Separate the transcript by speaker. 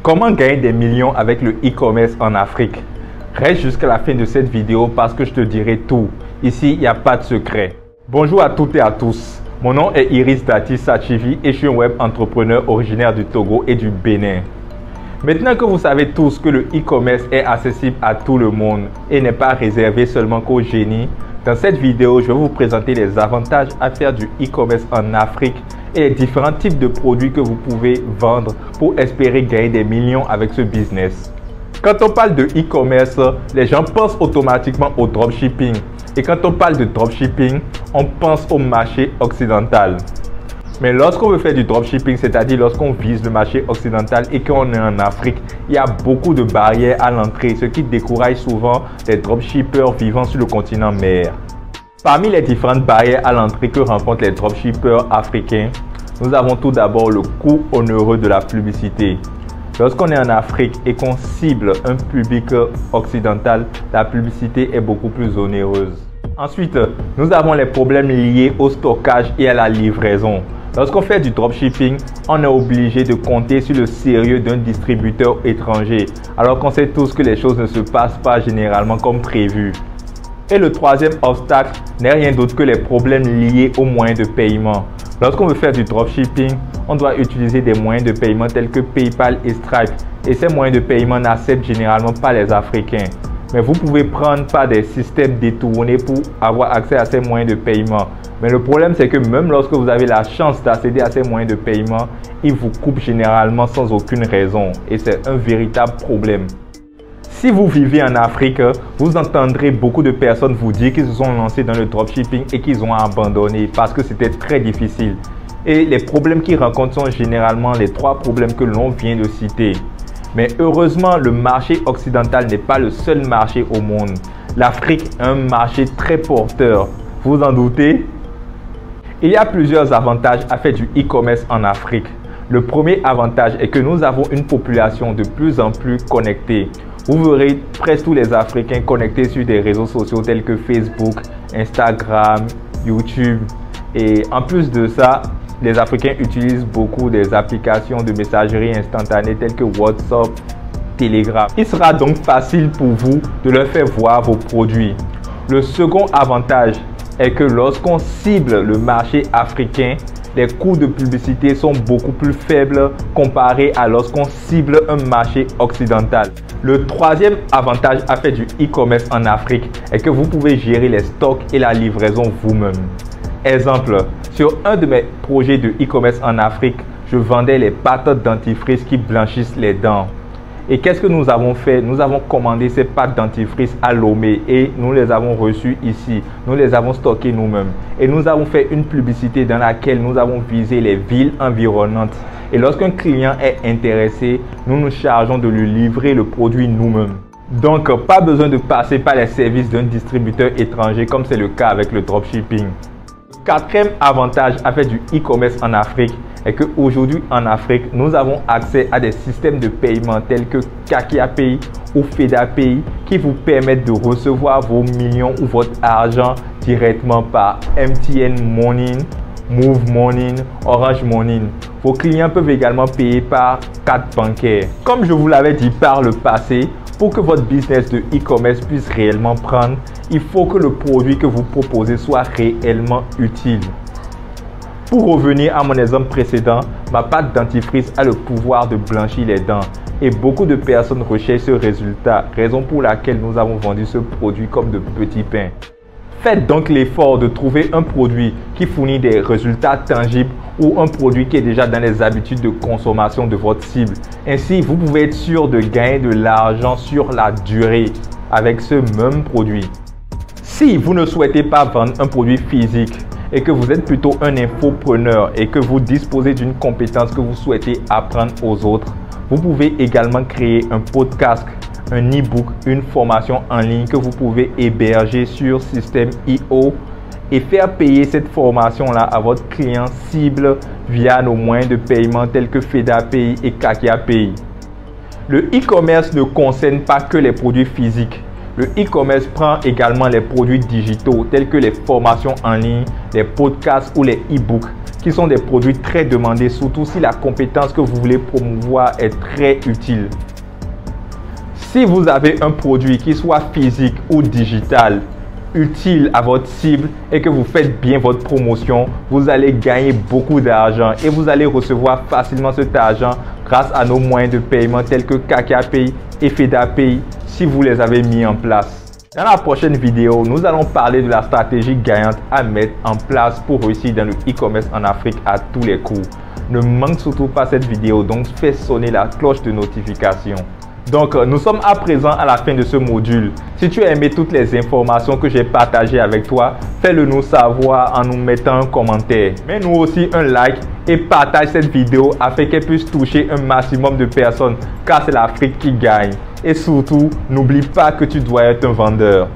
Speaker 1: Comment gagner des millions avec le e-commerce en Afrique? Reste jusqu'à la fin de cette vidéo parce que je te dirai tout. Ici, il n'y a pas de secret. Bonjour à toutes et à tous. Mon nom est Iris Dati Sachivi et je suis un web entrepreneur originaire du Togo et du Bénin. Maintenant que vous savez tous que le e-commerce est accessible à tout le monde et n'est pas réservé seulement qu'aux génies, dans cette vidéo, je vais vous présenter les avantages à faire du e-commerce en Afrique et les différents types de produits que vous pouvez vendre pour espérer gagner des millions avec ce business. Quand on parle de e-commerce, les gens pensent automatiquement au dropshipping. Et quand on parle de dropshipping, on pense au marché occidental. Mais lorsqu'on veut faire du dropshipping, c'est-à-dire lorsqu'on vise le marché occidental et qu'on est en Afrique, il y a beaucoup de barrières à l'entrée, ce qui décourage souvent les dropshippers vivant sur le continent mère. Parmi les différentes barrières à l'entrée que rencontrent les dropshippers africains, nous avons tout d'abord le coût onéreux de la publicité. Lorsqu'on est en Afrique et qu'on cible un public occidental, la publicité est beaucoup plus onéreuse. Ensuite, nous avons les problèmes liés au stockage et à la livraison. Lorsqu'on fait du dropshipping, on est obligé de compter sur le sérieux d'un distributeur étranger, alors qu'on sait tous que les choses ne se passent pas généralement comme prévu. Et le troisième obstacle n'est rien d'autre que les problèmes liés aux moyens de paiement. Lorsqu'on veut faire du dropshipping, on doit utiliser des moyens de paiement tels que PayPal et Stripe. Et ces moyens de paiement n'acceptent généralement pas les Africains. Mais vous pouvez prendre par des systèmes détournés pour avoir accès à ces moyens de paiement. Mais le problème, c'est que même lorsque vous avez la chance d'accéder à ces moyens de paiement, ils vous coupent généralement sans aucune raison. Et c'est un véritable problème. Si vous vivez en Afrique, vous entendrez beaucoup de personnes vous dire qu'ils se sont lancés dans le dropshipping et qu'ils ont abandonné parce que c'était très difficile. Et les problèmes qu'ils rencontrent sont généralement les trois problèmes que l'on vient de citer. Mais heureusement, le marché occidental n'est pas le seul marché au monde. L'Afrique est un marché très porteur. Vous en doutez? Il y a plusieurs avantages à faire du e-commerce en Afrique. Le premier avantage est que nous avons une population de plus en plus connectée. Vous verrez presque tous les Africains connectés sur des réseaux sociaux tels que Facebook, Instagram, YouTube. Et en plus de ça, les Africains utilisent beaucoup des applications de messagerie instantanée telles que WhatsApp, Telegram. Il sera donc facile pour vous de leur faire voir vos produits. Le second avantage est que lorsqu'on cible le marché africain, les coûts de publicité sont beaucoup plus faibles comparés à lorsqu'on cible un marché occidental. Le troisième avantage à faire du e-commerce en Afrique est que vous pouvez gérer les stocks et la livraison vous-même. Exemple, sur un de mes projets de e-commerce en Afrique, je vendais les pâtes dentifrice qui blanchissent les dents. Et qu'est-ce que nous avons fait? Nous avons commandé ces pâtes dentifrice à Lomé et nous les avons reçues ici. Nous les avons stockées nous-mêmes. Et nous avons fait une publicité dans laquelle nous avons visé les villes environnantes. Et lorsqu'un client est intéressé, nous nous chargeons de lui livrer le produit nous-mêmes. Donc, pas besoin de passer par les services d'un distributeur étranger comme c'est le cas avec le dropshipping. Quatrième avantage à faire du e-commerce en Afrique est qu'aujourd'hui en Afrique, nous avons accès à des systèmes de paiement tels que KakiaPay ou FedaPay qui vous permettent de recevoir vos millions ou votre argent directement par MTN Money, Move Money, Orange Money. Vos clients peuvent également payer par carte bancaire. Comme je vous l'avais dit par le passé, pour que votre business de e-commerce puisse réellement prendre, il faut que le produit que vous proposez soit réellement utile. Pour revenir à mon exemple précédent, ma pâte dentifrice a le pouvoir de blanchir les dents et beaucoup de personnes recherchent ce résultat, raison pour laquelle nous avons vendu ce produit comme de petits pains. Faites donc l'effort de trouver un produit qui fournit des résultats tangibles ou un produit qui est déjà dans les habitudes de consommation de votre cible. Ainsi, vous pouvez être sûr de gagner de l'argent sur la durée avec ce même produit. Si vous ne souhaitez pas vendre un produit physique et que vous êtes plutôt un infopreneur et que vous disposez d'une compétence que vous souhaitez apprendre aux autres, vous pouvez également créer un podcast, un e-book, une formation en ligne que vous pouvez héberger sur Systeme.io et faire payer cette formation-là à votre client cible via nos moyens de paiement tels que FedaPay et KakiaPay. Le e-commerce ne concerne pas que les produits physiques. Le e-commerce prend également les produits digitaux tels que les formations en ligne, les podcasts ou les e-books qui sont des produits très demandés, surtout si la compétence que vous voulez promouvoir est très utile. Si vous avez un produit qui soit physique ou digital, utile à votre cible et que vous faites bien votre promotion, vous allez gagner beaucoup d'argent et vous allez recevoir facilement cet argent grâce à nos moyens de paiement tels que KakaPay et FedaPay si vous les avez mis en place. Dans la prochaine vidéo, nous allons parler de la stratégie gagnante à mettre en place pour réussir dans le e-commerce en Afrique à tous les coups. Ne manque surtout pas cette vidéo, donc fais sonner la cloche de notification. Donc, nous sommes à présent à la fin de ce module. Si tu as aimé toutes les informations que j'ai partagées avec toi, fais-le nous savoir en nous mettant un commentaire. Mets-nous aussi un like et partage cette vidéo afin qu'elle puisse toucher un maximum de personnes car c'est l'Afrique qui gagne. Et surtout, n'oublie pas que tu dois être un vendeur.